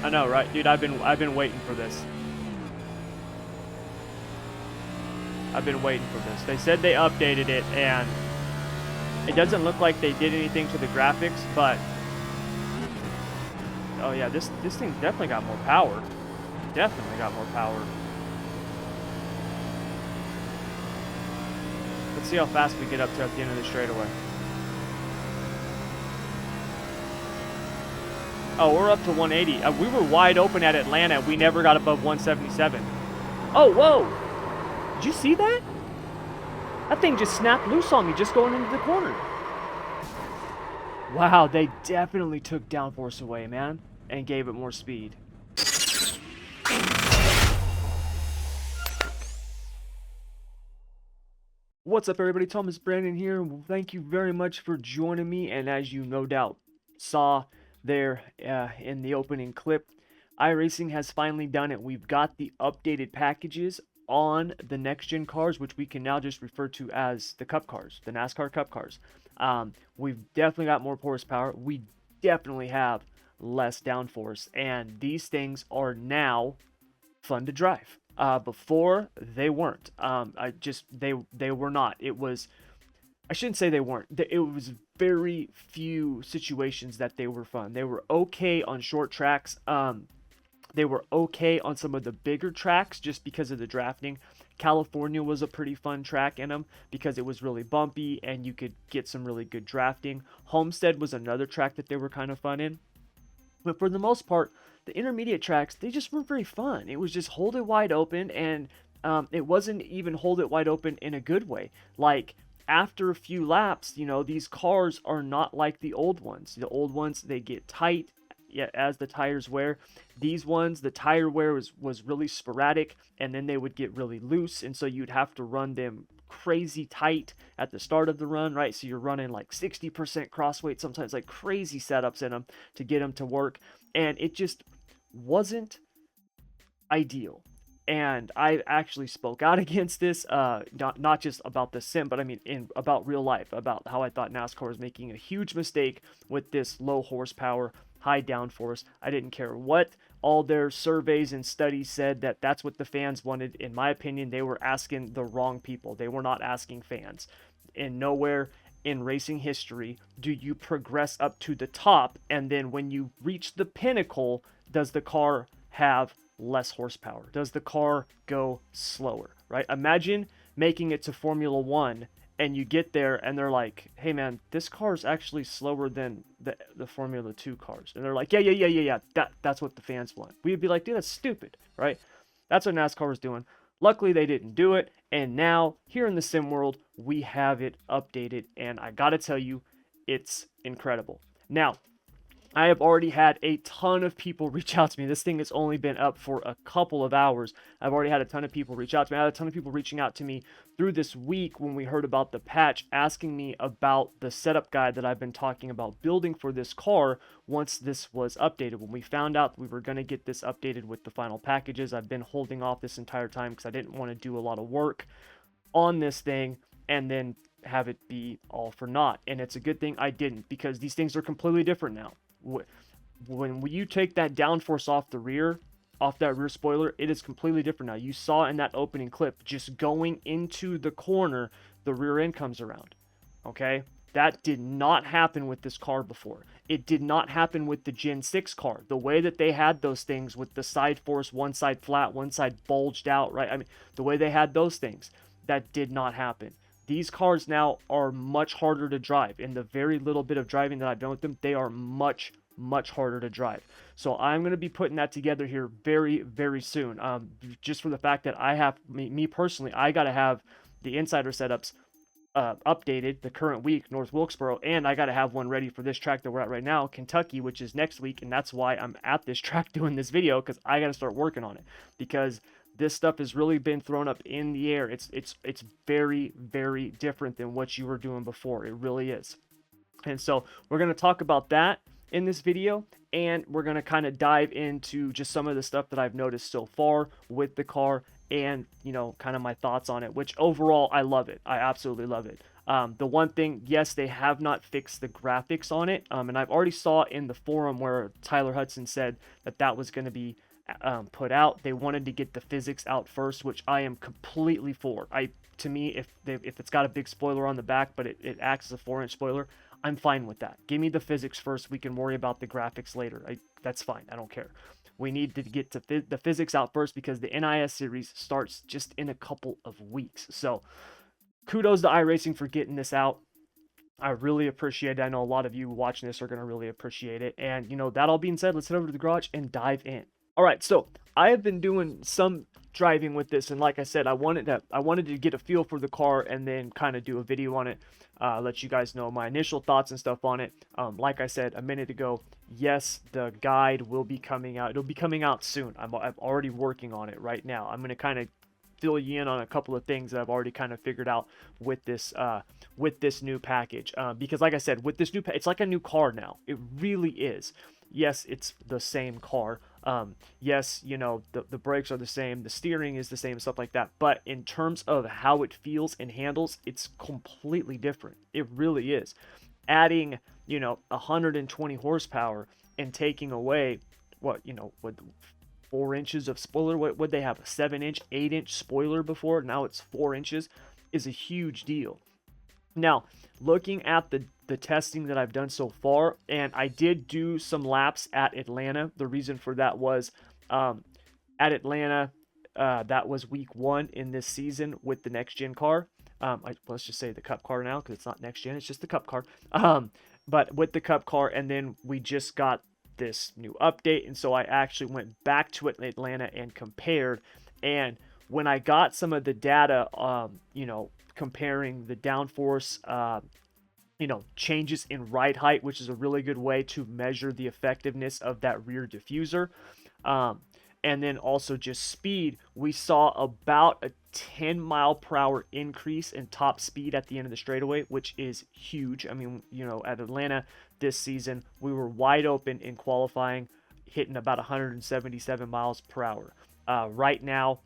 I know, right, dude? I've been waiting for this. I've been waiting for this. They said they updated it, and it doesn't look like they did anything to the graphics, but oh yeah, this thing's definitely got more power. Definitely got more power. Let's see how fast we get up to at the end of the straightaway. Oh, we're up to 180. We were wide open at Atlanta. We never got above 177. Oh, whoa! Did you see that? That thing just snapped loose on me just going into the corner. Wow, they definitely took downforce away, man, and gave it more speed. What's up, everybody? Thomas Brandon here. Thank you very much for joining me. And as you no doubt saw there in the opening clip, iRacing has finally done it. We've got the updated packages on the NextGen cars, which we can now just refer to as the Cup cars, the NASCAR Cup cars. We've definitely got more horsepower. We definitely have less downforce, and these things are now fun to drive. Before they weren't. They were not. It was, I shouldn't say they weren't. It was very few situations that they were fun. They were okay on short tracks. They were okay on some of the bigger tracks just because of the drafting. California was a pretty fun track in them because it was really bumpy and you could get some really good drafting. Homestead was another track that they were kind of fun in. But for the most part, the intermediate tracks, they just weren't very fun. It was just hold it wide open, and it wasn't even hold it wide open in a good way. Like, after a few laps, you know, these cars are not like the old ones. The old ones, they get tight as the tires wear. These ones, the tire wear was really sporadic, and then they would get really loose, and so you'd have to run them crazy tight at the start of the run, right? So you're running like 60% cross weight, sometimes like crazy setups in them to get them to work, and it just wasn't ideal. And I actually spoke out against this, not just about the sim, but I mean about real life, about how I thought NASCAR was making a huge mistake with this low horsepower, high downforce. I didn't care what all their surveys and studies said, that's what the fans wanted. In my opinion, they were asking the wrong people. They were not asking fans. And nowhere in racing history do you progress up to the top, and then when you reach the pinnacle, does the car have less horsepower? Does the car go slower, right? Imagine making it to Formula One and you get there and they're like, hey man, this car is actually slower than the Formula 2 cars. And they're like, yeah. That's what the fans want. We'd be like, dude, that's stupid, right? That's what NASCAR was doing. Luckily, they didn't do it. And now, here in the sim world, we have it updated. And I gotta tell you, it's incredible. Now, I have already had a ton of people reach out to me. This thing has only been up for a couple of hours. I've already had a ton of people reach out to me. I had a ton of people reaching out to me through this week when we heard about the patch, asking me about the setup guide that I've been talking about building for this car once this was updated. When we found out we were going to get this updated with the final packages, I've been holding off this entire time because I didn't want to do a lot of work on this thing and then have it be all for naught. And it's a good thing I didn't, because these things are completely different now. When you take that downforce off that rear spoiler, it is completely different now. You saw in that opening clip, just going into the corner, the rear end comes around. Okay? That did not happen with this car before. It did not happen with the Gen 6 car. The way that they had those things with the side force, one side flat, one side bulged out, right? I mean, the way they had those things, that did not happen. These cars now are much harder to drive. In the very little bit of driving that I've done with them, they are much harder to drive. So I'm going to be putting that together here very, very soon. Just for the fact that I have, me personally, I got to have the insider setups updated the current week, North Wilkesboro, and I got to have one ready for this track that we're at right now, Kentucky, which is next week, and that's why I'm at this track doing this video, because I got to start working on it, because this stuff has really been thrown up in the air. It's very, very different than what you were doing before. It really is. And so we're going to talk about that in this video, and we're going to kind of dive into just some of the stuff that I've noticed so far with the car, and, you know, kind of my thoughts on it, which overall I love it. I absolutely love it. The one thing, yes, they have not fixed the graphics on it, and I've already saw in the forum where Tyler Hudson said that that was going to be put out. They wanted to get the physics out first, which I am completely for. To me, if it's got a big spoiler on the back, but it acts as a 4-inch spoiler, I'm fine with that. Give me the physics first. We can worry about the graphics later. That's fine. I don't care. We need to get to the physics out first because the NIS series starts just in a couple of weeks. So kudos to iRacing for getting this out. I really appreciate it. I know a lot of you watching this are going to really appreciate it. And, that all being said, let's head over to the garage and dive in. All right, so I have been doing some driving with this, and like I said, I wanted to get a feel for the car and then kind of do a video on it, let you guys know my initial thoughts and stuff on it. Like I said a minute ago, yes, the guide will be coming out. It'll be coming out soon. I'm already working on it right now. I'm going to kind of fill you in on a couple of things that I've already kind of figured out with this new package. Because like I said, with this it's like a new car now. It really is. Yes, it's the same car. Yes, the brakes are the same, the steering is the same, stuff like that. But in terms of how it feels and handles, it's completely different. It really is. Adding, 120 horsepower and taking away what 4 inches of spoiler. What would they have? A 7-inch, 8-inch spoiler before? Now it's 4 inches, is a huge deal. Now, looking at the testing that I've done so far, and I did do some laps at Atlanta. The reason for that was at Atlanta, that was week 1 in this season with the NextGen car. Let's just say the Cup car now because it's not NextGen, it's just the Cup car. But with the Cup car, and then we just got this new update, and so I actually went back to Atlanta and compared. And when I got some of the data, comparing the downforce, changes in ride height, which is a really good way to measure the effectiveness of that rear diffuser. And then also just speed, we saw about a 10 mile per hour increase in top speed at the end of the straightaway, which is huge. I mean, at Atlanta this season, we were wide open in qualifying, hitting about 177 miles per hour. Right now,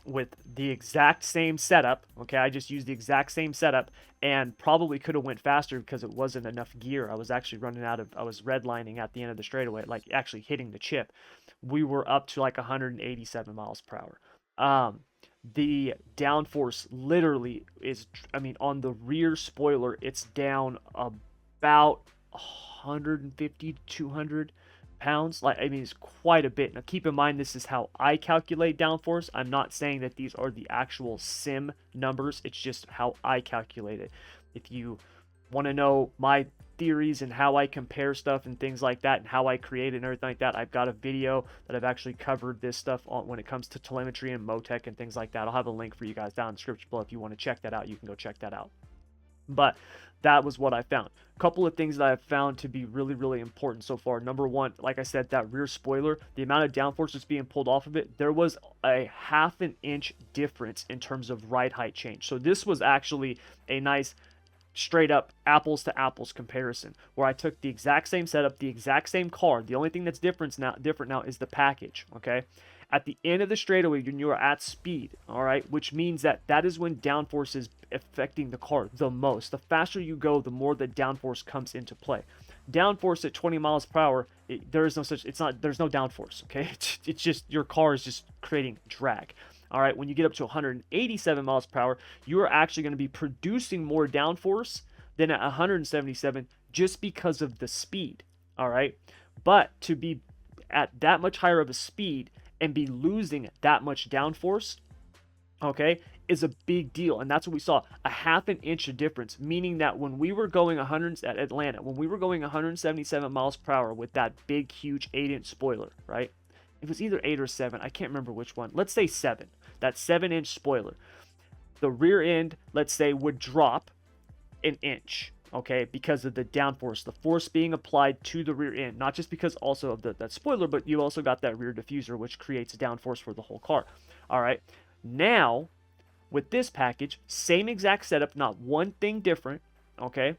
with the exact same setup, okay, I just used the exact same setup and probably could have went faster because it wasn't enough gear. I was actually I was redlining at the end of the straightaway, like actually hitting the chip. We were up to like 187 miles per hour. The downforce literally is, on the rear spoiler, it's down about 150 to 200 pounds. It's quite a bit. Now keep in mind, this is how I calculate downforce. I'm not saying that these are the actual sim numbers. It's just how I calculate it. If you want to know my theories and how I compare stuff and things like that and how I create it and everything like that, I've got a video that I've actually covered this stuff on when it comes to telemetry and Motec and things like that. I'll have a link for you guys down in the description below. If you want to check that out, you can go check that out. But that was what I found. A couple of things that I've found to be really, really important so far. Number one, like I said, that rear spoiler, the amount of downforce that's being pulled off of it, there was a 1/2 inch difference in terms of ride height change. So this was actually a nice straight up apples to apples comparison where I took the exact same setup, the exact same car. The only thing that's different now is the package, okay? At the end of the straightaway, when you are at speed, all right, which means that is when downforce is affecting the car the most. The faster you go, the more the downforce comes into play. Downforce at 20 miles per hour, there's no downforce, okay? It's just your car is just creating drag. All right, when you get up to 187 miles per hour, you are actually going to be producing more downforce than at 177 just because of the speed. All right, but to be at that much higher of a speed and be losing that much downforce, okay, is a big deal. And that's what we saw, a 1/2 inch of difference, meaning that when we were going 100 at Atlanta, when we were going 177 miles per hour with that big, huge 8-inch spoiler, right? It was either 8 or 7. I can't remember which one. Let's say 7. That 7-inch spoiler. The rear end, let's say, would drop an inch, okay, because of the downforce, the force being applied to the rear end, not just because also of that spoiler, but you also got that rear diffuser, which creates downforce for the whole car. All right, now with this package, same exact setup, not one thing different, okay,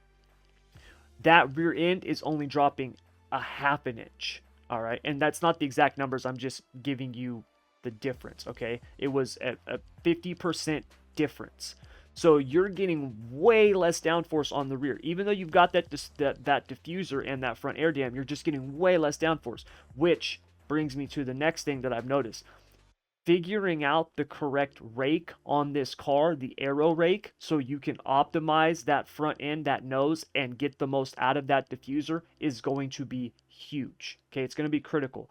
that rear end is only dropping a 1/2 inch. All right, and that's not the exact numbers, I'm just giving you the difference, okay? It was a 50% difference. So you're getting way less downforce on the rear. Even though you've got that diffuser and that front air dam, you're just getting way less downforce, which brings me to the next thing that I've noticed. Figuring out the correct rake on this car, the aero rake, so you can optimize that front end, that nose, and get the most out of that diffuser is going to be huge. Okay, it's going to be critical.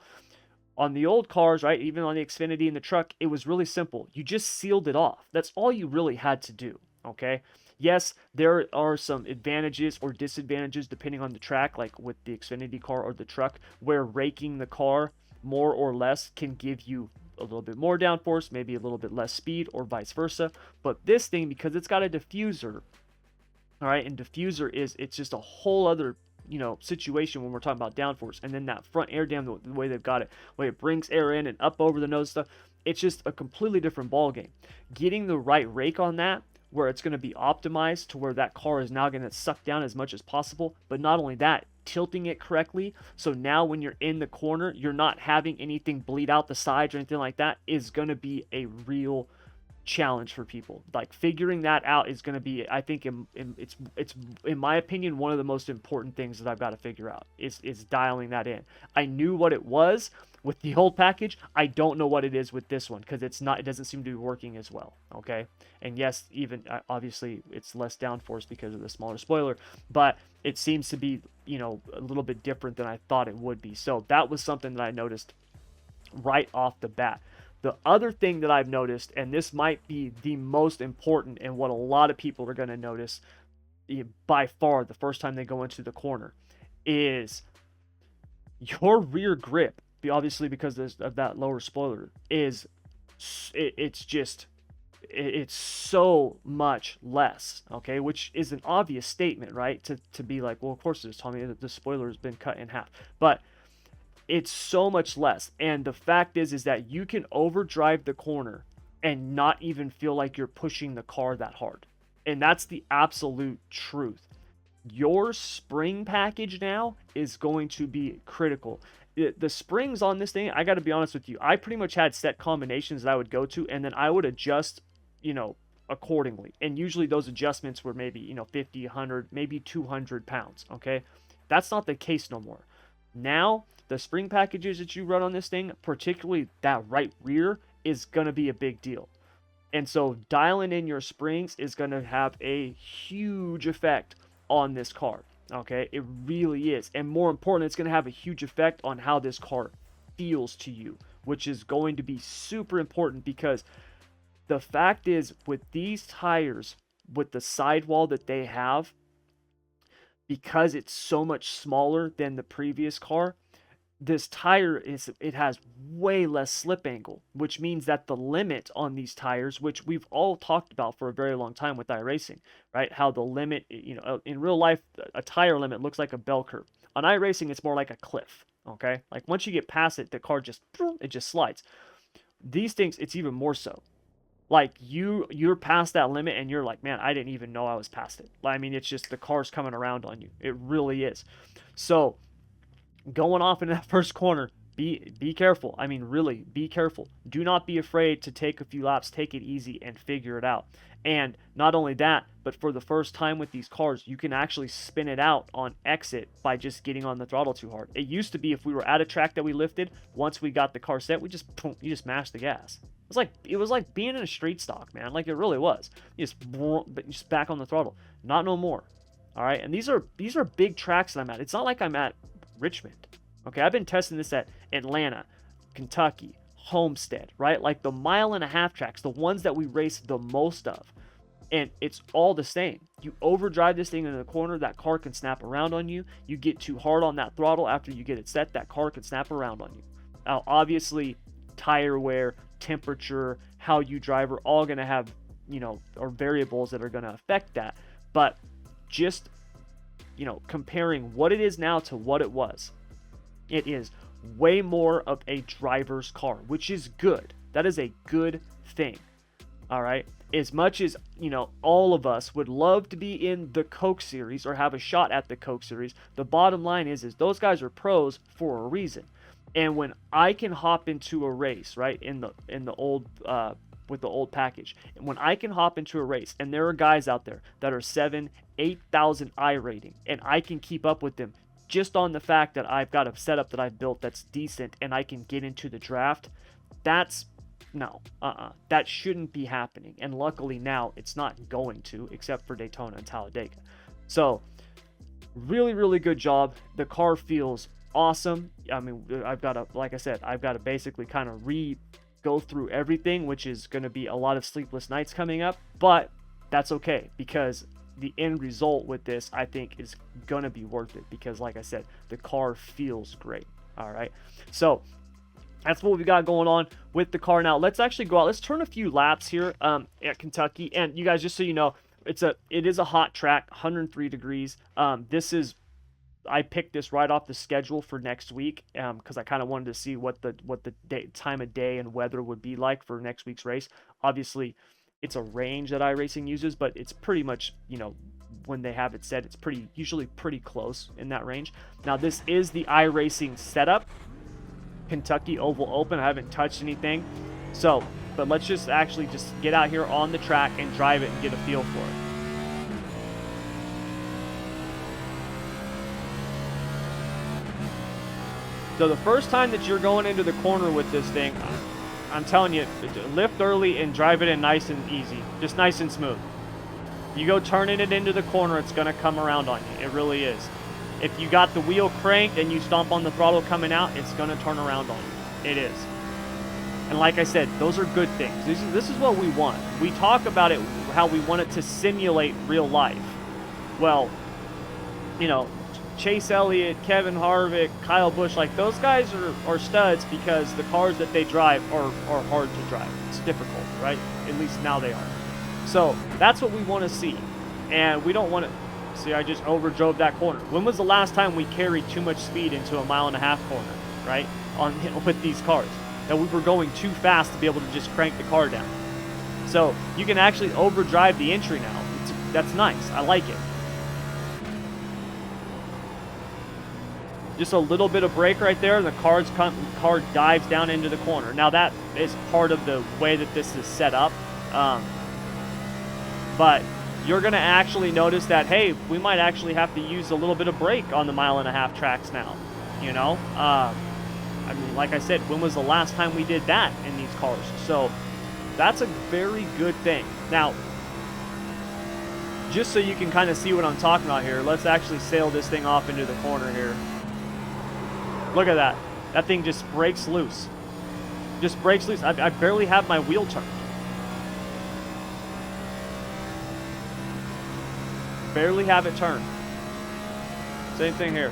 On the old cars, right, even on the Xfinity and the truck, it was really simple. You just sealed it off. That's all you really had to do, okay? Yes, there are some advantages or disadvantages depending on the track, like with the Xfinity car or the truck, where raking the car more or less can give you a little bit more downforce, maybe a little bit less speed, or vice versa. But this thing, because it's got a diffuser, all right, and diffuser it's just a whole other situation when we're talking about downforce. And then that front air dam, the way they've got it, the way it brings air in and up over the nose stuff, it's just a completely different ball game. Getting the right rake on that, where it's going to be optimized to where that car is now going to suck down as much as possible, but not only that, tilting it correctly, so now when you're in the corner, you're not having anything bleed out the sides or anything like that, is going to be a real challenge for people. Like, figuring that out is going to be, I think, it's in my opinion, one of the most important things that I've got to figure out is dialing that in. I knew what it was with the old package. I don't know what it is with this one, because it doesn't seem to be working as well. Okay, and yes, even obviously it's less downforce because of the smaller spoiler, but it seems to be a little bit different than I thought it would be. So that was something that I noticed right off the bat. The other thing that I've noticed, and this might be the most important and what a lot of people are going to notice by far the first time they go into the corner, is your rear grip, obviously because of that lower spoiler, it's so much less, okay, which is an obvious statement, right, to be like, well, of course it is, Tommy, the spoiler has been cut in half, but it's so much less. And the fact is that you can overdrive the corner and not even feel like you're pushing the car that hard. And that's the absolute truth. Your spring package now is going to be critical. The springs on this thing, I got to be honest with you, I pretty much had set combinations that I would go to, and then I would adjust, accordingly. And usually those adjustments were maybe, 50, 100, maybe 200 pounds, okay? That's not the case no more. Now, the spring packages that you run on this thing, particularly that right rear, is going to be a big deal. And so dialing in your springs is going to have a huge effect on this car. Okay, it really is. And more important, it's going to have a huge effect on how this car feels to you, which is going to be super important, because the fact is, with these tires, with the sidewall that they have, because it's so much smaller than the previous car, this tire has way less slip angle, which means that the limit on these tires, which we've all talked about for a very long time with iRacing, right? How the limit, in real life, a tire limit looks like a bell curve. On iRacing, it's more like a cliff, okay? Like, once you get past it, the car just slides. These things, it's even more so. Like, you're past that limit and you're like, man, I didn't even know I was past it. I mean, it's just the car's coming around on you. It really is. So going off into that first corner, be careful. I mean, really, be careful. Do not be afraid to take a few laps, take it easy, and figure it out. And not only that, but for the first time with these cars, you can actually spin it out on exit by just getting on the throttle too hard. It used to be, if we were at a track that we lifted, once we got the car set, you just mashed the gas. It was like being in a street stock, man. Like, it really was. You just back on the throttle. Not no more. All right, and these are big tracks that I'm at. It's not like I'm at Richmond. Okay, I've been testing this at Atlanta, Kentucky, Homestead, right? Like the 1.5-mile tracks, the ones that we race the most of. And it's all the same. You overdrive this thing in the corner, that car can snap around on you. You get too hard on that throttle after you get it set, that car can snap around on you. Now, obviously, tire wear, temperature, how you drive are all going to have, or variables that are going to affect that. But just, comparing what it is now to what it was, it is way more of a driver's car, which is good. That is a good thing. All right. As much as, all of us would love to be in the Coke Series or have a shot at the Coke Series, the bottom line is those guys are pros for a reason. And when I can hop into a race, right, in the old with the old package. And when I can hop into a race, and there are guys out there that are 7,000-8,000 I rating, and I can keep up with them just on the fact that I've got a setup that I've built that's decent, and I can get into the draft, that's no, that shouldn't be happening. And luckily now it's not going to, except for Daytona and Talladega. So really, really good job. The car feels awesome. I mean, I've got to, like I said, I've got to basically kind of go through everything, which is going to be a lot of sleepless nights coming up, but that's okay, because the end result with this, I think, is going to be worth it, because like I said, the car feels great. All right. So that's what we got going on with the car. Now let's actually go out. Let's turn a few laps here at Kentucky. And you guys, just so you know, it is a hot track, 103 degrees. I picked this right off the schedule for next week because I kind of wanted to see what the time of day and weather would be like for next week's race. Obviously, it's a range that iRacing uses, but it's pretty much, you know, when they have it set, it's usually pretty close in that range. Now this is the iRacing setup. Kentucky Oval Open. I haven't touched anything, but let's just actually just get out here on the track and drive it and get a feel for it. So the first time that you're going into the corner with this thing, I'm telling you, lift early and drive it in nice and easy, just nice and smooth. You go turning it into the corner, it's going to come around on you. It really is. If you got the wheel cranked and you stomp on the throttle coming out, it's going to turn around on you. It is. And like I said, those are good things. This is what we want. We talk about it, how we want it to simulate real life. Well, you know, Chase Elliott, Kevin Harvick, Kyle Busch, like those guys are studs because the cars that they drive are hard to drive. It's difficult, right? At least now they are. So that's what we want to see. And we don't want to... See, I just overdrove that corner. When was the last time we carried too much speed into a 1.5 mile corner, right? With these cars, that we were going too fast to be able to just crank the car down. So you can actually overdrive the entry now. That's nice. I like it. Just a little bit of brake right there, and the car dives down into the corner. Now that is part of the way that this is set up, but you're going to actually notice that, hey, we might actually have to use a little bit of brake on the 1.5 mile tracks now, you know? I mean, like I said, when was the last time we did that in these cars? So that's a very good thing. Now, just so you can kind of see what I'm talking about here, let's actually sail this thing off into the corner here. Look at that. That thing just breaks loose. Just breaks loose. I barely have my wheel turned. Barely have it turned. Same thing here.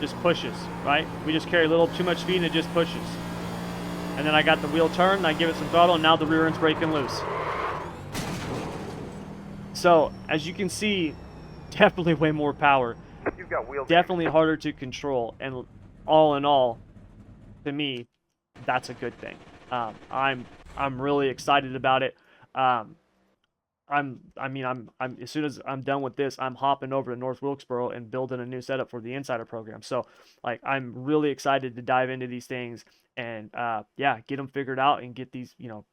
Just pushes, right? We just carry a little too much speed and it just pushes. And then I got the wheel turned, and I give it some throttle, and now the rear end's breaking loose. So, as you can see, definitely way more power. You've got wheel definitely harder to control, and all in all, to me, that's a good thing. I'm really excited about it. I'm as soon as I'm done with this, I'm hopping over to North Wilkesboro and building a new setup for the Insider program. So, like, I'm really excited to dive into these things and, yeah, get them figured out and get these, you know,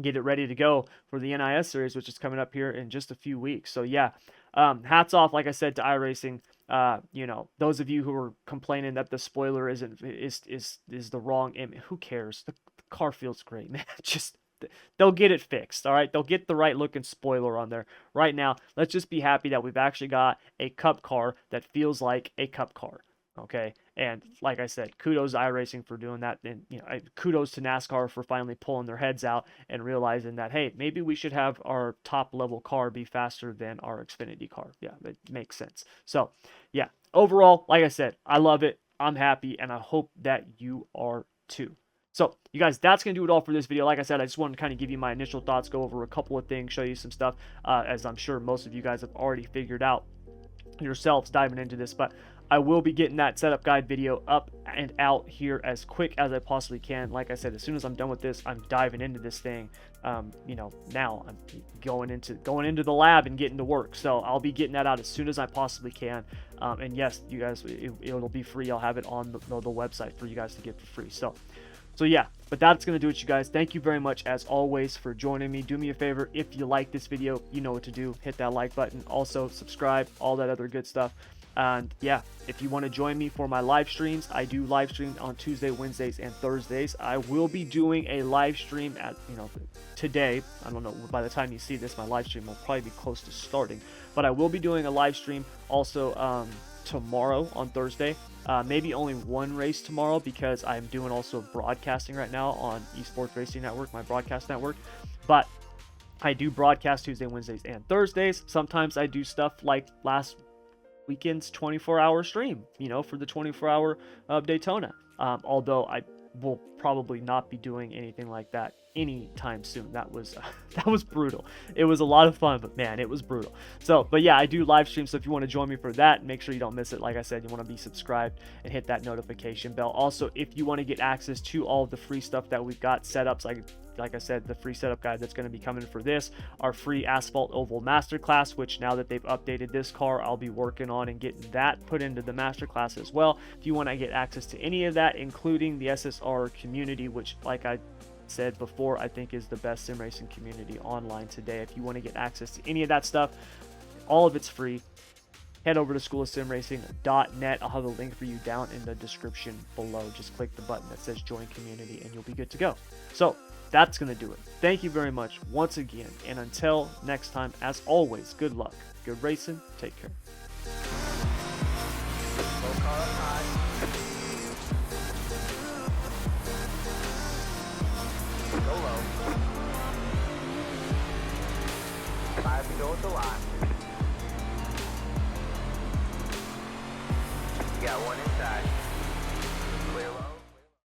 get it ready to go for the NIS series, which is coming up here in just a few weeks. So, yeah, hats off, like I said, to iRacing. You know, those of you who are complaining that the spoiler is the wrong image, who cares? The car feels great, man. Just, they'll get it fixed, all right? They'll get the right looking spoiler on there. Right now, let's just be happy that we've actually got a Cup car that feels like a Cup car, okay? And like I said, kudos to iRacing for doing that, and you know, kudos to NASCAR for finally pulling their heads out and realizing that, hey, maybe we should have our top level car be faster than our Xfinity car. Yeah, it makes sense. So, yeah, overall, like I said, I love it. I'm happy, and I hope that you are too. So, you guys, that's going to do it all for this video. Like I said, I just wanted to kind of give you my initial thoughts, go over a couple of things, show you some stuff, as I'm sure most of you guys have already figured out yourselves diving into this. But I will be getting that setup guide video up and out here as quick as I possibly can. Like I said, as soon as I'm done with this, I'm diving into this thing. You know, now I'm going into the lab and getting to work. So I'll be getting that out as soon as I possibly can. And yes, you guys, it'll be free. I'll have it on the website for you guys to get for free. So So yeah, but that's going to do it, you guys. Thank you very much, as always, for joining me. Do me a favor, if you like this video, you know what to do. Hit that like button. Also, subscribe, all that other good stuff. And yeah, if you want to join me for my live streams, I do live stream on Tuesday, Wednesdays, and Thursdays. I will be doing a live stream at, today. I don't know, by the time you see this, my live stream will probably be close to starting. But I will be doing a live stream also tomorrow on Thursday. Maybe only one race tomorrow, because I'm doing also broadcasting right now on Esports Racing Network, my broadcast network. But I do broadcast Tuesday, Wednesdays, and Thursdays. Sometimes I do stuff like last weekend's 24-hour stream, for the 24-hour of Daytona. Although I will probably not be doing anything like that anytime soon. That was that was brutal. It was a lot of fun, but man, it was brutal. So, but yeah, I do live stream, so if you want to join me for that, make sure you don't miss it. Like I said, you want to be subscribed and hit that notification bell. Also, if you want to get access to all of the free stuff that we've got set up, like I said, the free setup guide that's going to be coming for this, our free asphalt oval masterclass, which now that they've updated this car, I'll be working on and getting that put into the masterclass as well. If you want to get access to any of that, including the SSR community, which, like I said before, I think is the best sim racing community online today. If you want to get access to any of that stuff, all of it's free. Head over to schoolofsimracing.net. I'll have a link for you down in the description below. Just click the button that says join community and you'll be good to go. So that's going to do it. Thank you very much once again. And until next time, as always, good luck, good racing, take care. Go low. 5 to go with the line. You got one inside.